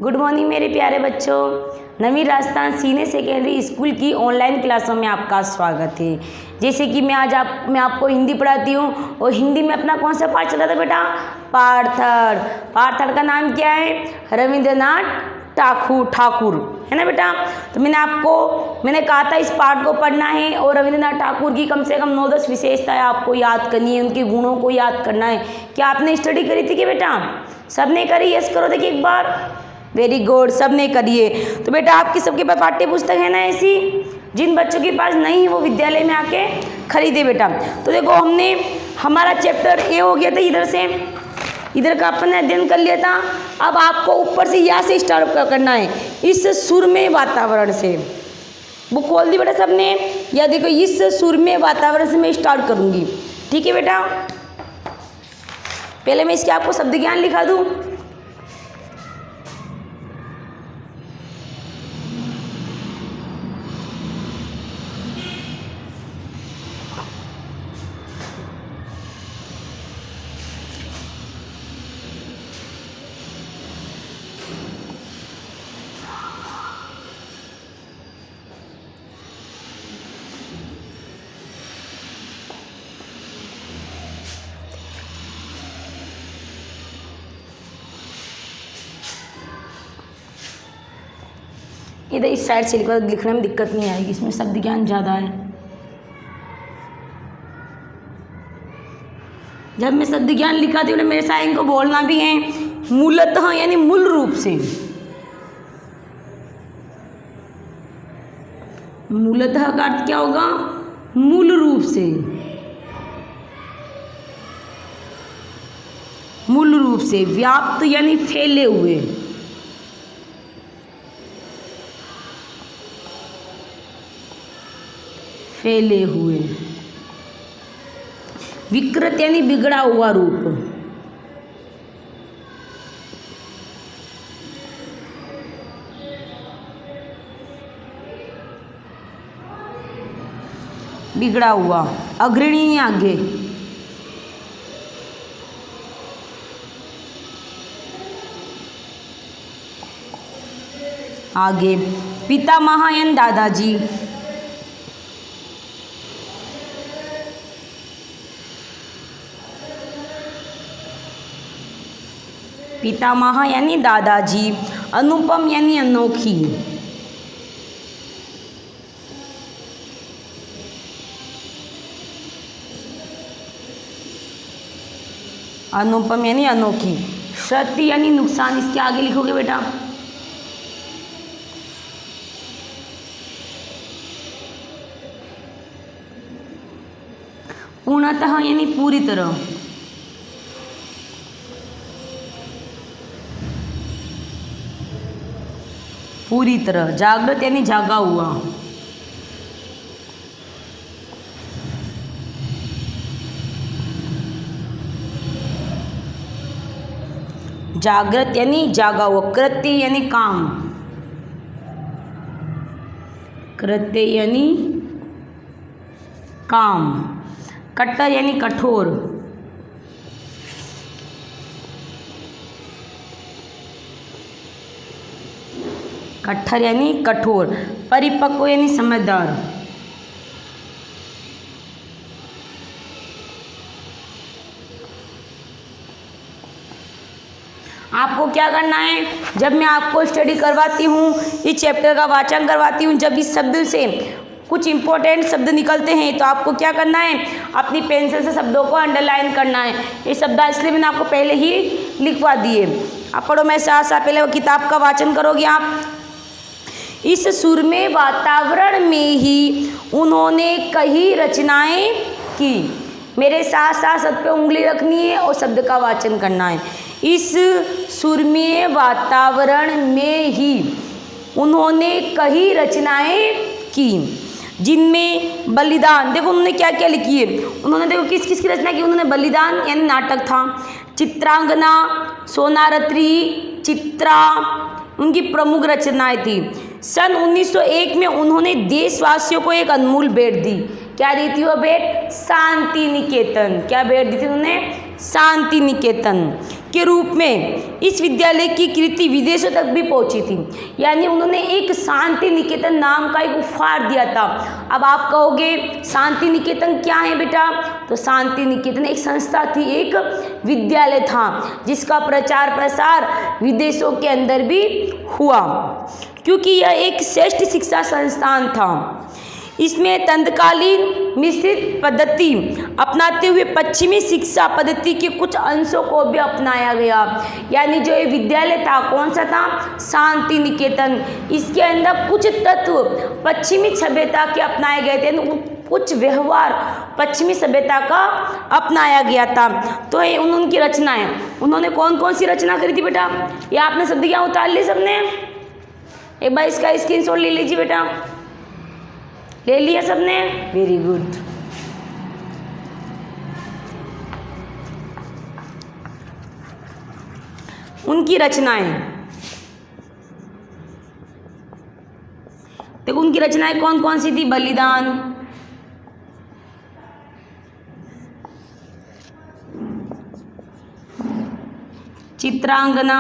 Good morning मेरे प्यारे बच्चों। नवीन राजस्थान सीनियर सेकेंडरी स्कूल की ऑनलाइन क्लासों में आपका स्वागत है। जैसे कि मैं आपको हिंदी पढ़ाती हूँ और हिंदी में अपना कौन सा पाठ चला था बेटा? पाठ थर्ड। पाठ थर्ड का नाम क्या है? रविंद्रनाथ ठाकुर है ना बेटा। तो मैंने कहा था इस पाठ को पढ़ना है और रविंद्रनाथ ठाकुर की कम से कम 9-10 विशेषताएं आपको याद करनी है, उनके गुणों को याद करना है। क्या आपने स्टडी करी थी कि बेटा? सबने करी? यस करो देखिए एक बार। वेरी गुड, सबने करिए। तो बेटा आपकी सबके पास पाठ्य पुस्तक है ना ऐसी? जिन बच्चों के पास नहीं है वो विद्यालय में आके खरीदे बेटा। तो देखो हमारा चैप्टर ए हो गया था, इधर का अपन ने अध्ययन कर लिया था। अब आपको ऊपर से यहाँ से स्टार्ट करना है, इस सुरम्य वातावरण से। बुक खोल दी बेटा सबने? या देखो इस सुरम्य वातावरण से मैं स्टार्ट करूँगी, ठीक है बेटा। पहले मैं इसके आपको शब्द ज्ञान लिखा दूँ। इधर इस साइड से लिखने में दिक्कत नहीं आएगी, इसमें शब्द ज्ञान ज़्यादा है। जब मैं शब्द ज्ञान लिखाती हूँ मेरे साथ इनको बोलना भी है मूलतः यानी मूल रूप से। मूलतः का अर्थ क्या होगा? मूल रूप से। मूल रूप से। व्याप्त यानी फैले हुए। फैले हुए। विकृत यानी बिगड़ा हुआ रूप। बिगड़ा हुआ। अग्रणी आगे। आगे पितामह यानी दादाजी। पितामह यानी दादाजी। अनुपम यानी अनोखी। अनुपम यानी अनोखी। क्षति यानी नुकसान। इसके आगे लिखोगे बेटा। पूर्णतः यानी पूरी तरह। पूरी तरह। जागृत यानी जागा हुआ। जागृत यानी जागा हुआ। कृत्य यानी काम। कृत्य यानी काम। कट्टर यानी कठोर। कट्टर यानी कठोर। परिपक्व यानी समझदार। आपको क्या करना है? जब मैं आपको स्टडी करवाती हूँ, इस चैप्टर का वाचन करवाती हूँ, जब इस शब्द से कुछ इंपॉर्टेंट शब्द निकलते हैं तो आपको क्या करना है? अपनी पेंसिल से शब्दों को अंडरलाइन करना है। ये शब्द इसलिए मैंने आपको पहले ही लिखवा दिए। आप पढ़ो, मैं साथ साथ पहले वो किताब का वाचन करोगे आप। इस सुरम्य वातावरण में ही उन्होंने कई रचनाएं की। मेरे साथ साथ शब्द पे उंगली रखनी है और शब्द का वाचन करना है। इस सुरम्य वातावरण में ही उन्होंने कई रचनाएं की, जिनमें बलिदान। देखो उन्होंने क्या क्या लिखी है। उन्होंने देखो किस किस की रचना की। उन्होंने बलिदान यानी नाटक था। चित्रांगना, सोनारत्री, चित्रा उनकी प्रमुख रचनाएं थी। सन 1901 में उन्होंने देशवासियों को एक अनमोल भेंट दी। क्या दी थी वो भेंट? शांति निकेतन। क्या भेंट दी थी उन्होंने? शांति निकेतन। के रूप में इस विद्यालय की कीर्ति विदेशों तक भी पहुंची थी। यानी उन्होंने एक शांति निकेतन नाम का एक उपहार दिया था। अब आप कहोगे शांति निकेतन क्या है बेटा? तो शांति निकेतन एक संस्था थी, एक विद्यालय था जिसका प्रचार प्रसार विदेशों के अंदर भी हुआ, क्योंकि यह एक श्रेष्ठ शिक्षा संस्थान था। इसमें तत्कालीन मिश्रित पद्धति अपनाते हुए पश्चिमी शिक्षा पद्धति के कुछ अंशों को भी अपनाया गया। यानी जो ये विद्यालय था, कौन सा था? शांति निकेतन। इसके अंदर कुछ तत्व पश्चिमी सभ्यता के अपनाए गए थे, कुछ व्यवहार पश्चिमी सभ्यता का अपनाया गया था। तो ये उनकी रचनाएं, उन्होंने कौन कौन सी रचना करी थी बेटा? ये आपने शब्द क्या उतार ली सबने? एक बार इसका स्क्रीनशॉट ले लीजिए बेटा। ले लिया सबने? Very good. उनकी रचनाएं, देखो उनकी रचनाएं कौन कौन सी थी? बलिदान, चित्रांगना,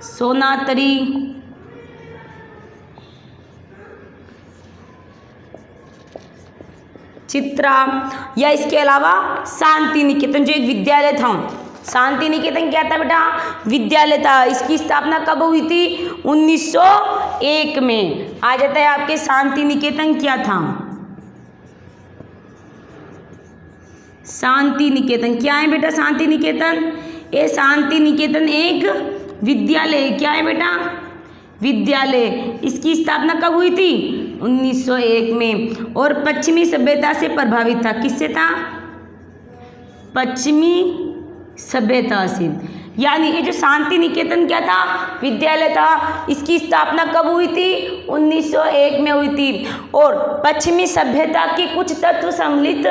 सोनातरी, चित्रा, या इसके अलावा शांति निकेतन जो एक विद्यालय था। शांति निकेतन क्या था बेटा? विद्यालय था। इसकी स्थापना कब हुई थी? 1901 में। आ जाता है आपके शांति निकेतन क्या था? शांति निकेतन क्या है बेटा? शांति निकेतन, ये शांति निकेतन एक विद्यालय क्या है बेटा? विद्यालय। इसकी स्थापना कब हुई थी? 1901 में। और पश्चिमी सभ्यता से प्रभावित था। किससे था? पश्चिमी सभ्यता से। यानी ये जो शांति निकेतन क्या था? विद्यालय था। इसकी स्थापना कब हुई थी? 1901 में हुई थी। और पश्चिमी सभ्यता के कुछ तत्व सम्मिलित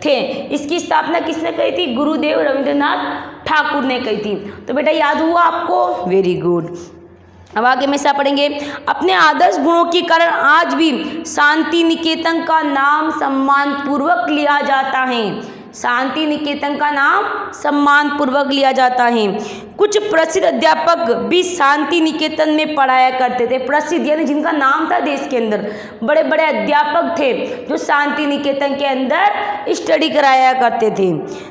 थे। इसकी स्थापना किसने कही थी? गुरुदेव रविंद्रनाथ ठाकुर ने कही थी। तो बेटा याद हुआ आपको? Very good. अब आगे में क्या पढ़ेंगे? अपने आदर्श गुणों के कारण आज भी शांति निकेतन का नाम सम्मान पूर्वक लिया जाता है। शांति निकेतन का नाम सम्मान पूर्वक लिया जाता है। कुछ प्रसिद्ध अध्यापक भी शांति निकेतन में पढ़ाया करते थे। प्रसिद्ध यानी जिनका नाम था देश के अंदर, बड़े बड़े अध्यापक थे जो शांति निकेतन के अंदर स्टडी कराया करते थे,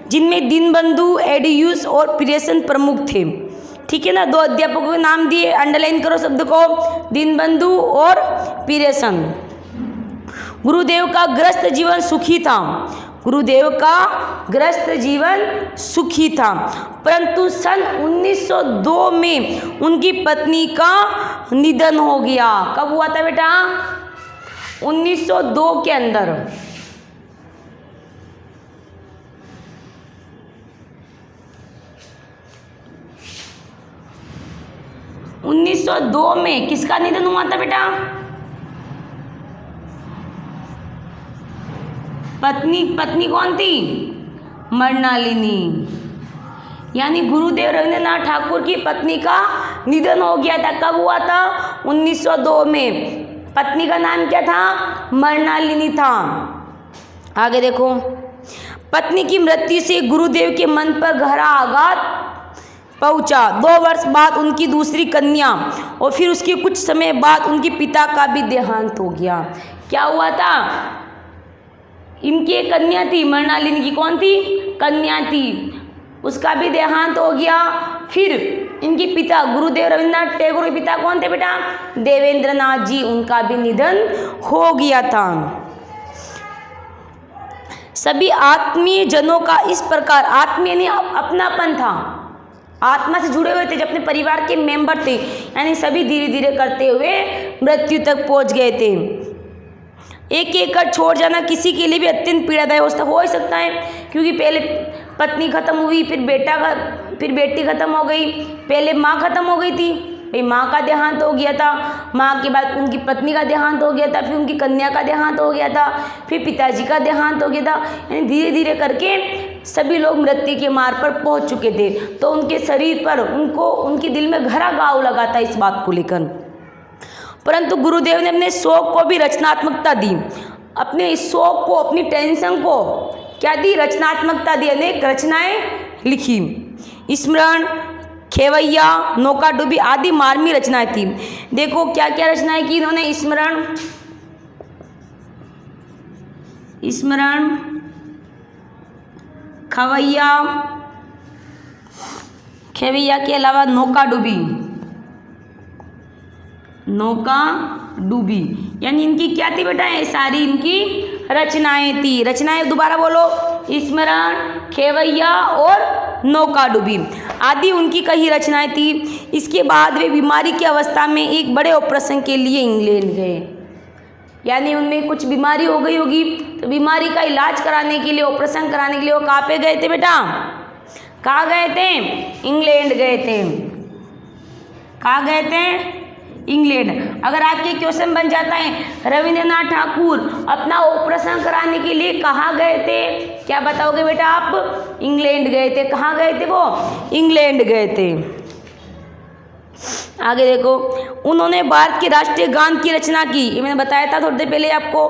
जिनमें दीनबंधु, एडियूस और प्रियसन प्रमुख थे। ठीक है ना? दो अध्यापकों के नाम दिए, अंडरलाइन करो शब्द को, दीनबंधु और प्रियसन। गुरुदेव का गृहस्थ जीवन सुखी था। गुरुदेव का गृहस्थ जीवन सुखी था, परंतु सन 1902 में उनकी पत्नी का निधन हो गया। कब हुआ था बेटा? 1902 के अंदर। 1902 में किसका निधन हुआ था बेटा? पत्नी कौन थी? मृणालिनी। यानी गुरुदेव रविंद्रनाथ ठाकुर की पत्नी का निधन हो गया था। कब हुआ था? 1902 में। पत्नी का नाम क्या था? मृणालिनी था। आगे देखो, पत्नी की मृत्यु से गुरुदेव के मन पर गहरा आघात पहुंचा। 2 वर्ष बाद उनकी दूसरी कन्या और फिर उसके कुछ समय बाद उनके पिता का भी देहांत हो गया। क्या हुआ था? इनकी एक कन्या थी, मृणालिनी की कौन थी? कन्या थी, उसका भी देहांत हो गया। फिर इनके पिता गुरुदेव रविंद्रनाथ टैगोर के पिता कौन थे बेटा? देवेंद्रनाथ जी, उनका भी निधन हो गया था। सभी आत्मीय जनों का इस प्रकार, आत्मीय नहीं अपनापन था, आत्मा से जुड़े हुए थे, जो अपने परिवार के मेंबर थे, यानी सभी धीरे धीरे करते हुए मृत्यु तक पहुंच गए थे। एक एक कर छोड़ जाना किसी के लिए भी अत्यंत पीड़ादायक हो ही सकता है, क्योंकि पहले पत्नी खत्म हुई, फिर बेटी खत्म हो गई, पहले माँ खत्म हो गई थी, भाई माँ का देहांत हो गया था, माँ के बाद उनकी पत्नी का देहांत हो गया था, फिर उनकी कन्या का देहांत हो गया था, फिर पिताजी का देहांत हो गया था। यानी धीरे धीरे करके सभी लोग मृत्यु के मार्ग पर पहुंच चुके थे। तो उनके शरीर पर उनके दिल में गहरा घाव लगा था इस बात को लेकर। परंतु गुरुदेव ने अपने शोक को भी रचनात्मकता दी, अपने इस शोक को, अपनी टेंशन को क्या दी? रचनात्मकता दी। अनेक रचनाएं लिखी। स्मरण, खेवैया, नौकाडूबी आदि मार्मिक रचनाएं थी। देखो क्या क्या रचनाएं की इन्होंने। स्मरण, खेवैया के अलावा नौकाडूबी यानी इनकी क्या थी बेटा, ये सारी इनकी रचनाएं थी। रचनाएं दोबारा बोलो, स्मरण, खेवैया और नौकाडूबी आदि उनकी कई रचनाएं थी। इसके बाद वे बीमारी की अवस्था में एक बड़े ऑपरेशन के लिए इंग्लैंड गए। यानी उनमें कुछ बीमारी हो गई होगी, तो बीमारी का इलाज कराने के लिए, ऑपरेशन कराने के लिए वो कहाँ पे गए थे बेटा, कहाँ गए थे, इंग्लैंड गए थे। कहाँ गए थे, इंग्लैंड। अगर आपके क्वेश्चन बन जाता है रविंद्रनाथ ठाकुर अपना ऑपरेशन कराने के लिए कहाँ गए थे, क्या बताओगे बेटा आप, इंग्लैंड गए थे। कहाँ गए थे वो, इंग्लैंड गए थे। आगे देखो, उन्होंने भारत के राष्ट्रीय गान की रचना की। ये मैंने बताया था थोड़ी देर पहले आपको।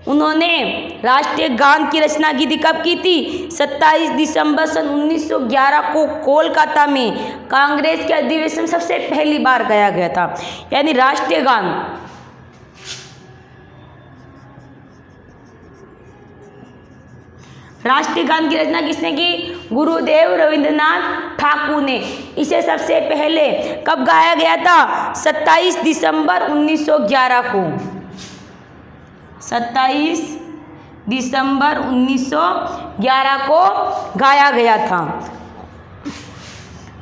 उन्होंने राष्ट्रीय गान की रचना की थी। कब की थी, 27 दिसंबर सन 1911 को कोलकाता में कांग्रेस के अधिवेशन में सबसे पहली बार गाया गया था। यानी राष्ट्रीय गान की रचना किसने की, गुरुदेव रविंद्रनाथ ठाकुर ने। इसे सबसे पहले कब गाया गया था, 27 दिसंबर 1911 को। 27 दिसंबर 1911 को गाया गया था।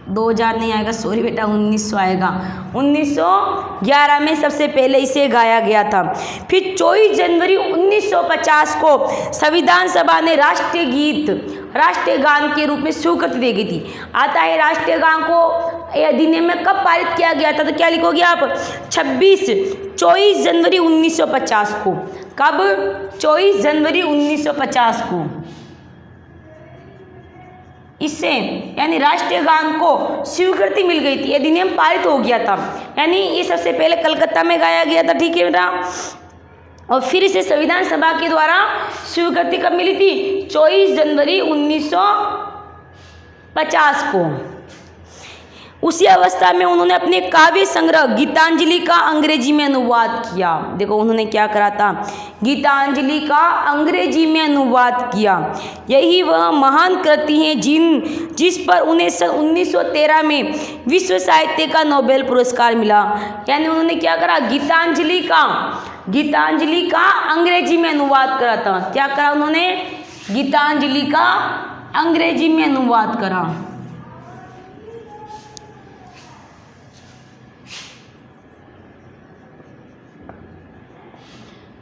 2000 नहीं आएगा, सॉरी बेटा, 1900 आएगा। 1911 में सबसे पहले इसे गाया गया था। फिर 24 जनवरी 1950 को संविधान सभा ने राष्ट्रीय गान के रूप में स्वीकृति दे गई थी। आता है राष्ट्रीय गान को अधिनियम में कब पारित किया गया था, तो क्या लिखोगे आप, 24 जनवरी 1950 को। कब, 24 जनवरी 1950 को। इससे यानी राष्ट्रीय गान को स्वीकृति मिल गई थी, अधिनियम पारित हो गया था। यानी ये सबसे पहले कलकत्ता में गाया गया था, ठीक है बेटा। और फिर इसे संविधान सभा के द्वारा स्वीकृति कब मिली थी, 24 जनवरी 1950 को। उसी अवस्था में उन्होंने अपने काव्य संग्रह गीतांजलि का अंग्रेजी में अनुवाद किया। देखो उन्होंने क्या करा था, गीतांजलि का अंग्रेजी में अनुवाद किया। यही वह महान कृति है जिस पर उन्हें सन 1913 में विश्व साहित्य का नोबेल पुरस्कार मिला। यानी उन्होंने क्या करा, गीतांजलि का अंग्रेजी में अनुवाद करा था। क्या करा उन्होंने, गीतांजलि का अंग्रेजी में अनुवाद करा।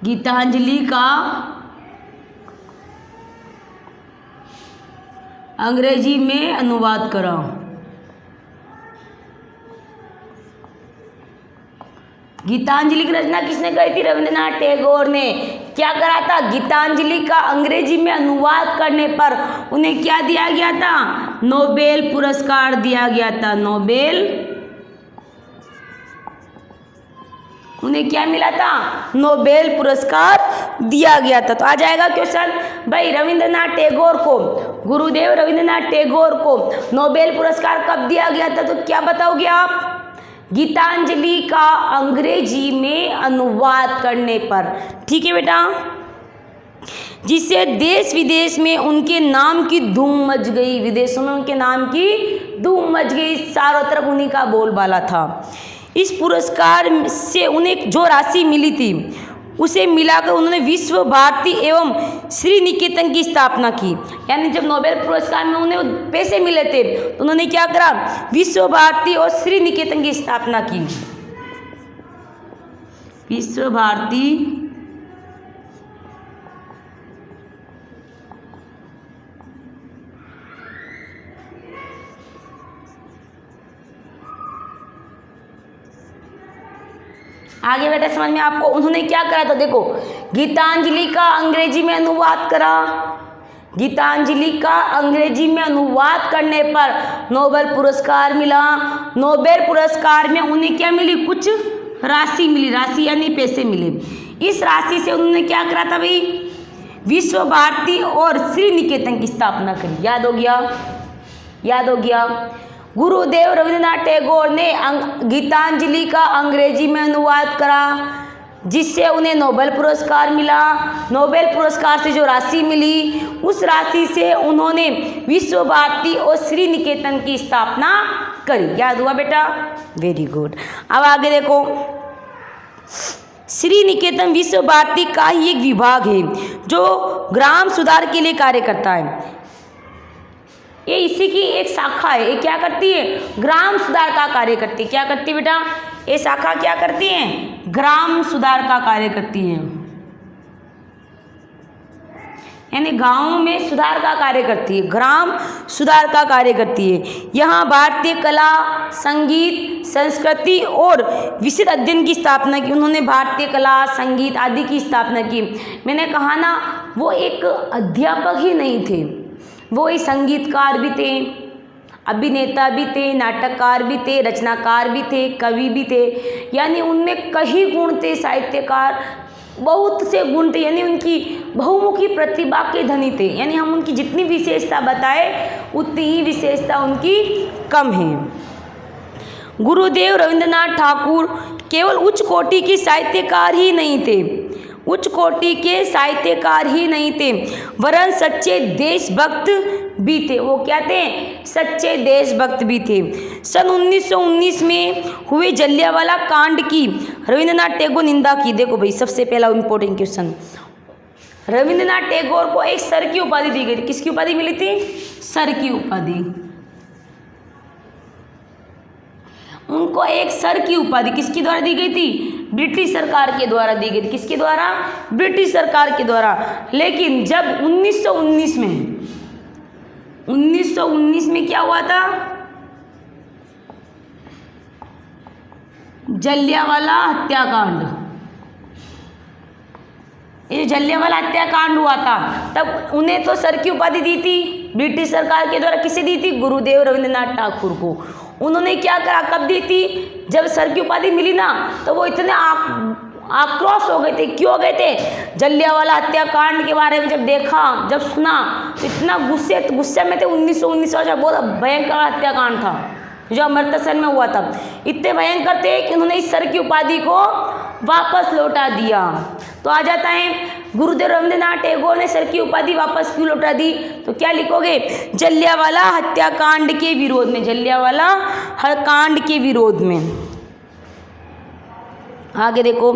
गीतांजलि का अंग्रेजी में अनुवाद करा। गीतांजलि की रचना किसने करी थी, रविंद्रनाथ टैगोर ने। क्या करा था, गीतांजलि का अंग्रेजी में अनुवाद करने पर उन्हें क्या दिया गया था, नोबेल पुरस्कार दिया गया था। उन्हें क्या मिला था, नोबेल पुरस्कार दिया गया था। तो आ जाएगा क्वेश्चन, भाई गुरुदेव रविंद्रनाथ टैगोर को नोबेल पुरस्कार कब दिया गया था, तो क्या बताओगे आप, गीतांजलि का अंग्रेजी में अनुवाद करने पर। ठीक है बेटा, जिससे देश विदेश में उनके नाम की धूम मच गई। विदेशों में उनके नाम की धूम मच गई, चारों तरफ उन्हीं का बोलबाला था। इस पुरस्कार से उन्हें जो राशि मिली थी उसे मिलाकर उन्होंने विश्व भारती एवं श्री निकेतन की स्थापना की। यानी जब नोबेल पुरस्कार में उन्हें पैसे मिले थे तो उन्होंने क्या करा, विश्व भारती और श्री निकेतन की स्थापना की। विश्व भारती आगे बेटा समझ में आपको, उन्होंने क्या करा था, देखो गीतांजलि का अंग्रेजी में अनुवाद करा। गीतांजलि का अंग्रेजी में अनुवाद करने पर नोबेल पुरस्कार मिला। नोबेल पुरस्कार में उन्हें क्या मिली, कुछ राशि मिली। राशि यानी पैसे मिले। इस राशि से उन्होंने क्या करा था भाई, विश्व भारती और श्री निकेतन की स्थापना करी। याद हो गया, याद हो गया। गुरुदेव रविंद्रनाथ टैगोर ने गीतांजलि का अंग्रेजी में अनुवाद करा, जिससे उन्हें नोबेल पुरस्कार मिला। नोबेल पुरस्कार से जो राशि मिली, उस राशि से उन्होंने विश्व भारती और श्री निकेतन की स्थापना करी। याद हुआ बेटा? Very good. अब आगे देखो, श्री निकेतन विश्व भारती का ही एक विभाग है जो ग्राम सुधार के लिए कार्य करता है। ये इसी की एक शाखा है। ये क्या करती है? ग्राम सुधार का कार्य करती है। क्या करती है बेटा? ये शाखा क्या करती है? ग्राम सुधार का कार्य करती है, यानी गांव में सुधार का कार्य करती है, ग्राम सुधार का कार्य करती है। यहाँ भारतीय कला, संगीत, संस्कृति और विशिष्ट अध्ययन की स्थापना की। उन्होंने भारतीय कला, संगीत आदि की स्थापना की। मैंने कहा ना, वो एक अध्यापक ही नहीं थे, वो एक संगीतकार भी थे, अभिनेता भी थे, नाटककार भी थे, रचनाकार भी थे, कवि भी थे, यानी उनमें कई गुण थे। साहित्यकार, बहुत से गुण थे, यानी उनकी बहुमुखी प्रतिभा के धनी थे। यानी हम उनकी जितनी विशेषता बताए उतनी ही विशेषता उनकी कम है। गुरुदेव रविंद्रनाथ ठाकुर केवल उच्च कोटि के साहित्यकार ही नहीं थे, उच्च कोटि के साहित्यकार ही नहीं थे, वरन सच्चे देशभक्त भी थे। वो क्या थे? सच्चे देशभक्त भी थे। सन 1919 में हुए जलियांवाला कांड की रविंद्रनाथ टैगोर निंदा की। देखो भाई, सबसे पहला इंपॉर्टेंट क्वेश्चन, रविंद्रनाथ टैगोर को एक सर की उपाधि दी गई थी। किसकी उपाधि मिली थी? सर की उपाधि। उनको एक सर की उपाधि किसके द्वारा दी गई थी? ब्रिटिश सरकार के द्वारा दी गई थी। किसके द्वारा? ब्रिटिश सरकार के द्वारा। लेकिन जब 1919 में क्या हुआ था? जलियांवाला हत्याकांड। ये जलियांवाला हत्याकांड हुआ था, तब उन्हें तो सर की उपाधि दी थी ब्रिटिश सरकार के द्वारा। किसे दी थी? गुरुदेव रविंद्रनाथ ठाकुर को। उन्होंने क्या करा, कब दी थी? जब सर की उपाधि मिली ना, तो वो इतने आक्रोश हो गए थे। क्यों हो गए थे? जलियांवाला हत्याकांड के बारे में जब देखा, जब सुना, तो इतना गुस्से में थे। 1919 का बहुत भयंकर हत्याकांड था जो अमृतसर में हुआ था। इतने भयंकर थे कि उन्होंने इस सर की उपाधि को वापस लौटा दिया। तो आ जाता है, गुरुदेव रविंद्रनाथ टैगोर ने सर की उपाधि वापस क्यों लौटा दी? तो क्या लिखोगे? जलियांवाला हत्याकांड के विरोध में। जलियांवाला हत्याकांड के विरोध में। आगे देखो,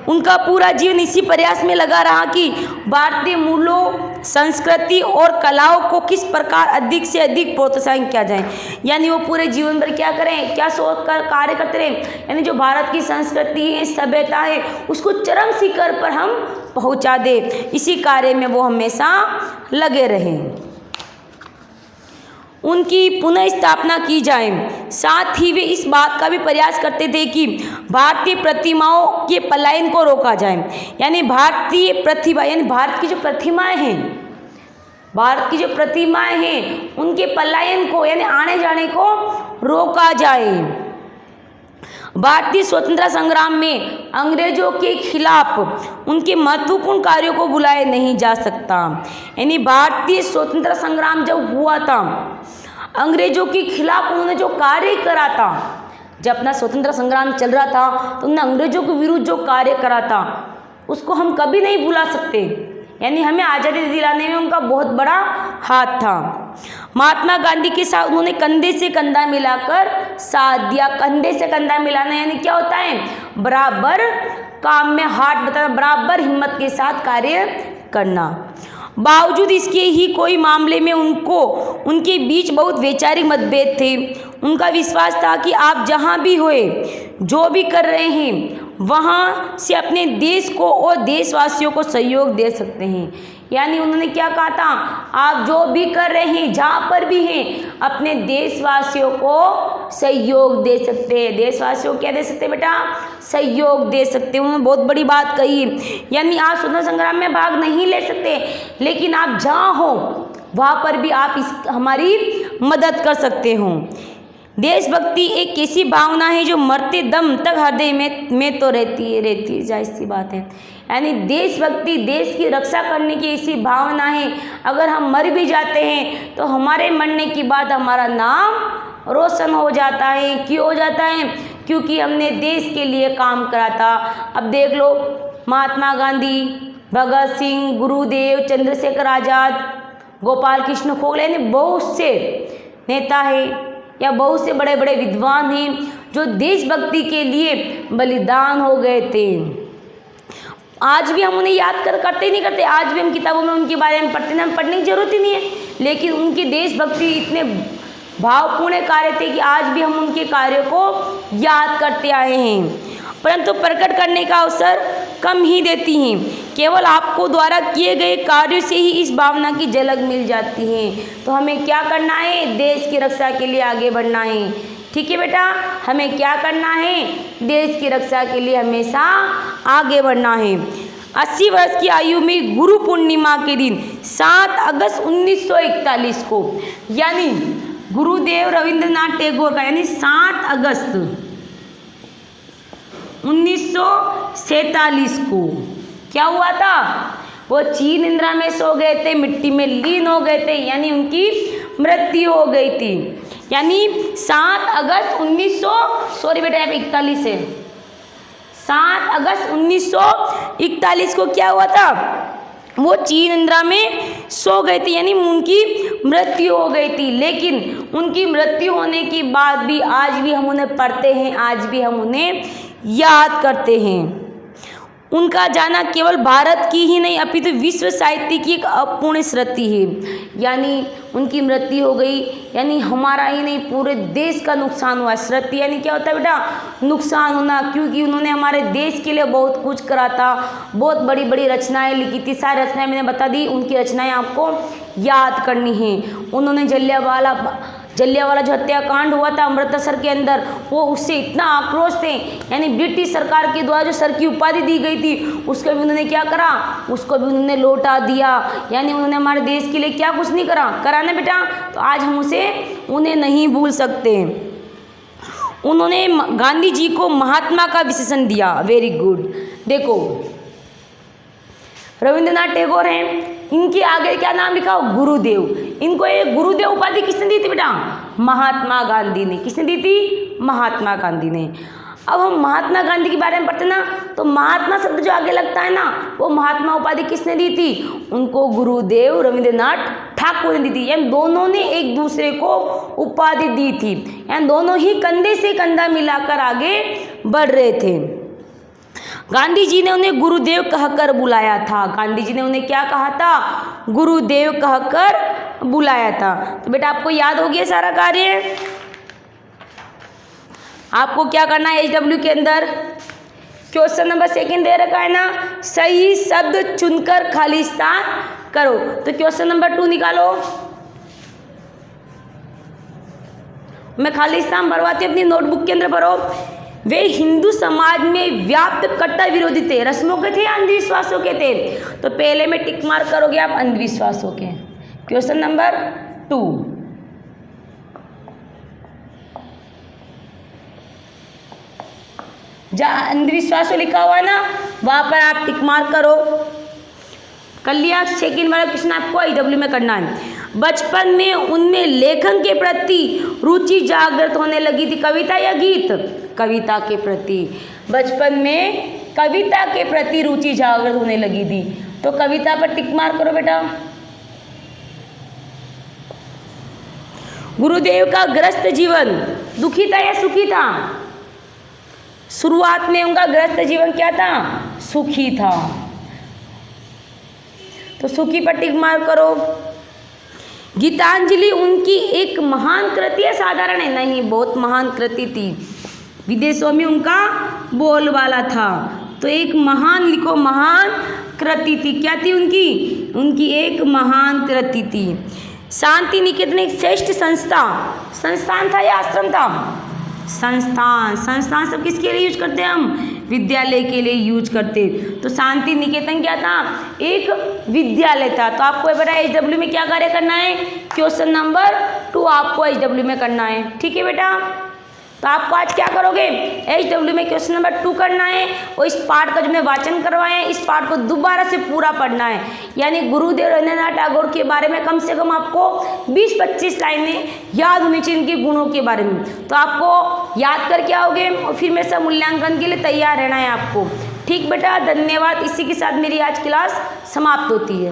उनका पूरा जीवन इसी प्रयास में लगा रहा कि भारतीय मूलों, संस्कृति और कलाओं को किस प्रकार अधिक से अधिक प्रोत्साहन किया जाए। यानी वो पूरे जीवन भर क्या करें, क्या सोच कर कार्य करते रहे, यानी जो भारत की संस्कृति है, सभ्यता है, उसको चरम शिखर पर हम पहुंचा दे। इसी कार्य में वो हमेशा लगे रहे। उनकी पुनः स्थापना की जाए। साथ ही वे इस बात का भी प्रयास करते थे कि भारतीय प्रतिमाओं के पलायन को रोका जाए। यानी भारतीय प्रतिभा, यानी भारत की जो प्रतिमाएं हैं, भारत की जो प्रतिमाएं हैं, उनके पलायन को, यानी आने जाने को रोका जाए। भारतीय स्वतंत्रता संग्राम में अंग्रेजों के खिलाफ उनके महत्वपूर्ण कार्यों को भुलाया नहीं जा सकता। यानी भारतीय स्वतंत्रता संग्राम जब हुआ था, अंग्रेजों के खिलाफ उन्होंने जो कार्य करा था, जब अपना स्वतंत्रता संग्राम चल रहा था, तो उन्होंने अंग्रेजों के विरुद्ध जो कार्य करा था, उसको हम कभी नहीं भुला सकते। यानी हमें आज़ादी दिलाने में उनका बहुत बड़ा हाथ था। महात्मा गांधी के साथ उन्होंने कंधे से कंधा मिलाकर साथ दिया। कंधे से कंधा मिलाना यानी क्या होता है? बराबर काम में हाथ बताना, बराबर हिम्मत के साथ कार्य करना। बावजूद इसके ही कोई मामले में उनके बीच बहुत वैचारिक मतभेद थे। उनका विश्वास था कि आप जहाँ भी होए, जो भी कर रहे हैं, वहाँ से अपने देश को और देशवासियों को सहयोग दे सकते हैं। यानी उन्होंने क्या कहा था? आप जो भी कर रहे हैं, जहाँ पर भी हैं, अपने देशवासियों को सहयोग दे सकते हैं। देशवासियों को क्या दे सकते हैं बेटा? सहयोग दे सकते हैं। उन्होंने बहुत बड़ी बात कही। यानी आप स्वतंत्रता संग्राम में भाग नहीं ले सकते, लेकिन आप जहाँ हो वहाँ पर भी आप हमारी मदद कर सकते हो। देशभक्ति एक ऐसी भावना है जो मरते दम तक हृदय में तो रहती है, जाहिर सी बात है। यानी देशभक्ति, देश की रक्षा करने की ऐसी भावना है, अगर हम मर भी जाते हैं तो हमारे मरने के बाद हमारा नाम रोशन हो जाता है। क्यों हो जाता है? क्योंकि हमने देश के लिए काम करा था। अब देख लो, महात्मा गांधी, भगत सिंह, गुरुदेव, चंद्रशेखर आज़ाद, गोपाल कृष्ण गोखले ने बहुत से नेता हैं या बहुत से बड़े बड़े विद्वान हैं जो देशभक्ति के लिए बलिदान हो गए थे। आज भी हम उन्हें याद करते ही नहीं करते। आज भी हम किताबों में उनके बारे में पढ़ते हैं, हमें पढ़ने की जरूरत ही नहीं है, लेकिन उनकी देशभक्ति इतने भावपूर्ण कार्य थे कि आज भी हम उनके कार्यों को याद करते आए हैं, परंतु प्रकट करने का अवसर कम ही देती हैं। केवल आपको द्वारा किए गए कार्यों से ही इस भावना की झलक मिल जाती है। तो हमें क्या करना है? देश की रक्षा के लिए आगे बढ़ना है। ठीक है बेटा, हमें क्या करना है? देश की रक्षा के लिए हमेशा आगे बढ़ना है। 80 वर्ष की आयु में गुरु पूर्णिमा के दिन 7 अगस्त 1941 को, यानी गुरुदेव रविंद्रनाथ टैगोर का, यानी 7 अगस्त 1947 को क्या हुआ था? वो चीन निद्रा में सो गए थे, मिट्टी में लीन हो गए थे, यानी उनकी मृत्यु हो गई थी। यानी 7 अगस्त 41 है। 7 अगस्त 1941 को क्या हुआ था? वो चीन निद्रा में सो गए थे, यानी उनकी मृत्यु हो गई थी। लेकिन उनकी मृत्यु होने के बाद भी आज भी हम उन्हें पढ़ते हैं, आज भी हम उन्हें याद करते हैं। उनका जाना केवल भारत की ही नहीं अपितु विश्व साहित्य की एक अपूर्ण क्षति है। यानी उनकी मृत्यु हो गई, यानी हमारा ही नहीं पूरे देश का नुकसान हुआ। क्षति यानी क्या होता है बेटा? नुकसान होना, क्योंकि उन्होंने हमारे देश के लिए बहुत कुछ करा था, बहुत बड़ी बड़ी रचनाएं लिखी थी। सारी रचनाएं मैंने बता दी, उनकी रचनाएं आपको याद करनी है। उन्होंने जलियांवाला जो हत्याकांड हुआ था अमृतसर के अंदर, वो उससे इतना आक्रोश थे, यानी ब्रिटिश सरकार के द्वारा जो सर की उपाधि दी गई थी उसको भी उन्होंने क्या करा? उसको भी उन्होंने लौटा दिया। यानी उन्होंने हमारे देश के लिए क्या कुछ नहीं करा ना बेटा। तो आज हम उन्हें नहीं भूल सकते। उन्होंने गांधी जी को महात्मा का विशेषण दिया। Very good. देखो, रविंद्रनाथ टैगोर हैं, इनके आगे क्या नाम लिखा हो? गुरुदेव। इनको ये गुरुदेव उपाधि किसने दी थी बेटा? महात्मा गांधी ने। किसने दी थी? महात्मा गांधी ने। अब हम महात्मा गांधी के बारे में पढ़ते ना, तो महात्मा शब्द जो आगे लगता है ना, वो महात्मा उपाधि किसने दी थी? उनको गुरुदेव रविंद्रनाथ ठाकुर ने दी थी। यानी दोनों ने एक दूसरे को उपाधि दी थी, यानी दोनों ही कंधे से कंधा मिलाकर आगे बढ़ रहे थे। गांधी जी ने उन्हें गुरुदेव कहकर बुलाया था। गांधी जी ने उन्हें क्या कहा था? गुरुदेव कहकर बुलाया था। तो बेटा आपको याद हो गया सारा कार्य। आपको क्या करना है? HW के अंदर क्वेश्चन नंबर 2 दे रखा है ना, सही शब्द चुनकर खाली स्थान करो। तो क्वेश्चन नंबर 2 निकालो। मैं खाली स्थान भरवाती हूँ, अपनी नोटबुक के अंदर भरो। वे हिंदू समाज में व्याप्त कट्टर विरोधी थे। रस्मों के थे या अंधविश्वासों के थे? तो पहले में टिक मार्क करोगे आप अंधविश्वासों के। क्वेश्चन नंबर 2, जहाँ अंधविश्वासों लिखा हुआ है ना, वहां पर आप टिक मार्क करो। कर लिया? सेकंड वाला क्वेश्चन आपको IW में करना है। बचपन में उनमें लेखन के प्रति रुचि जागृत होने लगी थी। कविता या गीत? कविता के प्रति। बचपन में कविता के प्रति रुचि जागृत होने लगी थी, तो कविता पर टिक मार्क करो बेटा। गुरुदेव का गृहस्थ जीवन दुखी था या सुखी था? शुरुआत में उनका गृहस्थ जीवन क्या था? सुखी था। तो सुखी पर टिक मार्क करो। गीतांजलि उनकी एक महान कृति है, साधारण है? नहीं, बहुत महान कृति थी। विदेशों में उनका बोलबाला था, तो एक महान लिखो, महान कृति थी। क्या थी उनकी? उनकी एक महान कृति थी। शांति निकेतन एक श्रेष्ठ संस्थान था या आश्रम था? संस्थान सब किसके लिए यूज करते हैं हम? विद्यालय के लिए यूज करते। तो शांति निकेतन क्या था? एक विद्यालय था। तो आपको बेटा HW में क्या कार्य करना है, क्वेश्चन नंबर 2 आपको HW में करना है। ठीक है बेटा, तो आपको आज क्या करोगे, HW में क्वेश्चन नंबर 2 करना है और इस पार्ट का जो मैं वाचन करवाए हैं इस पार्ट को दोबारा से पूरा पढ़ना है। यानी गुरुदेव रवींद्रनाथ टैगोर के बारे में कम से कम आपको 20-25 लाइनें याद होनी चाहिए इनके गुणों के बारे में। तो आपको याद करके आओगे और फिर मेरे साथ मूल्यांकन के लिए तैयार रहना है आपको। ठीक बेटा, धन्यवाद। इसी के साथ मेरी आज क्लास समाप्त होती है।